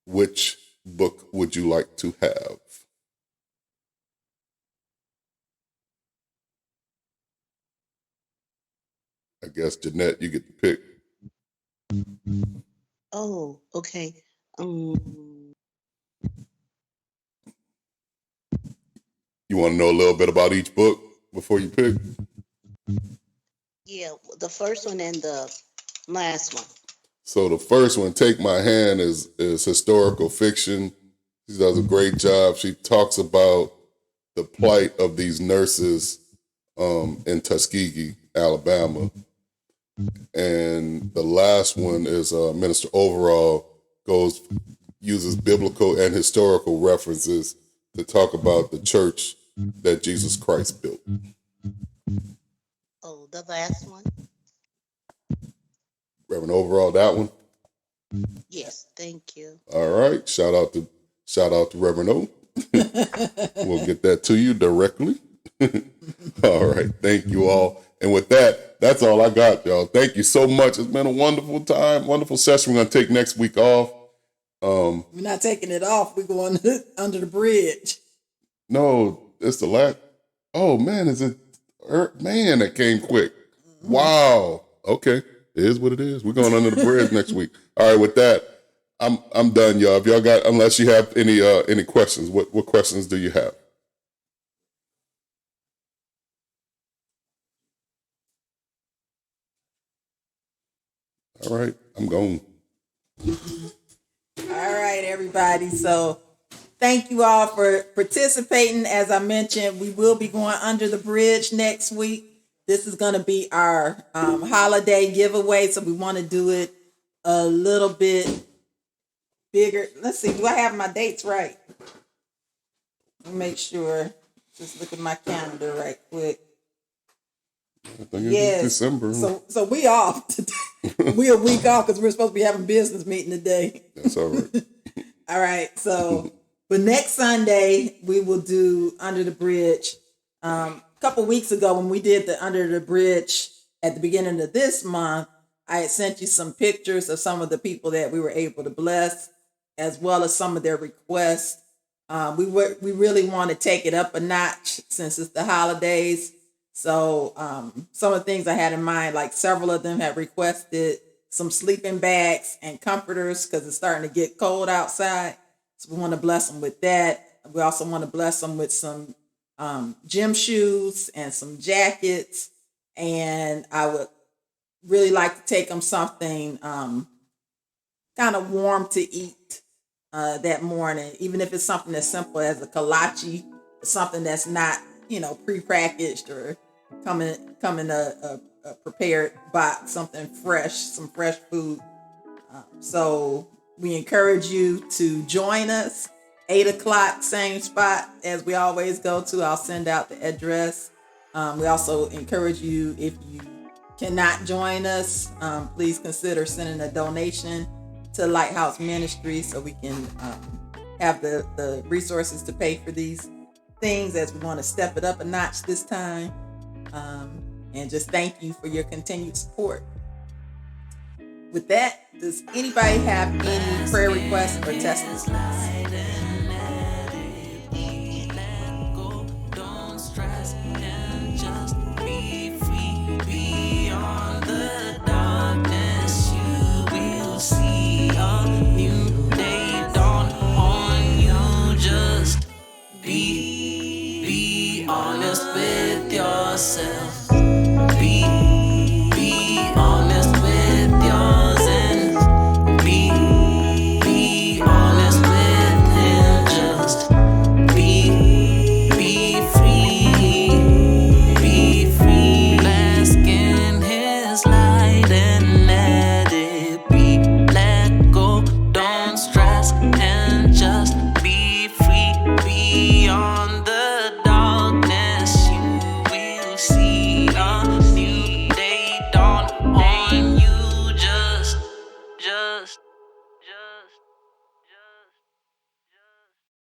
Which book would you like to have? I guess, Jeanette, you get to pick. Oh, okay. You want to know a little bit about each book before you pick? Yeah, the first one and the last one. So the first one, Take My Hand, is historical fiction. She does a great job. She talks about the plight of these nurses in Tuskegee, Alabama. And the last one is Minister Overall uses biblical and historical references to talk about the church that Jesus Christ built. Oh, the last one? Reverend Overall, that one? Yes, thank you. All right. Shout out to Reverend O. We'll get that to you directly. All right. Thank you all. And with that, that's all I got, y'all. Thank you so much. It's been a wonderful time, wonderful session. We're going to take next week off. We're not taking it off. We're going under the bridge. No, it's the last. Oh, man, is it? Man, that came quick. Wow. Okay. It is what it is. We're going under the bridge next week. All right, with that, I'm done, y'all. If y'all got, unless you have any questions, what questions do you have? All right, I'm going. All right, everybody. So thank you all for participating. As I mentioned, we will be going under the bridge next week. This is going to be our holiday giveaway, so we want to do it a little bit bigger. Let's see. Do I have my dates right? Let me make sure. Just look at my calendar right quick. I think it's December. So we off today. We a week off because we're supposed to be having business meeting today. That's all right. All right. So, but next Sunday we will do Under the Bridge. A couple weeks ago when we did the Under the Bridge at the beginning of this month, I had sent you some pictures of some of the people that we were able to bless, as well as some of their requests. We really want to take it up a notch since it's the holidays. So some of the things I had in mind, like several of them have requested some sleeping bags and comforters because it's starting to get cold outside. So we want to bless them with that. We also want to bless them with some gym shoes and some jackets. And I would really like to take them something kind of warm to eat that morning, even if it's something as simple as a kolache, something that's not, prepackaged or come in a prepared box, something fresh, some fresh food. So we encourage you to join us. 8 o'clock, same spot as we always go to. I'll send out the address. We also encourage you, if you cannot join us, please consider sending a donation to Lighthouse Ministries so we can have the resources to pay for these things as we want to step it up a notch this time. And just thank you for your continued support. With that, does anybody have any prayer requests or testimonies? Be honest with yourself. Be honest with yours and be honest with him. Just be free. Be free. Bask in his light and let it be. Let go, don't stress and just be free. Beyond the darkness, you will see a new day dawn on you. Just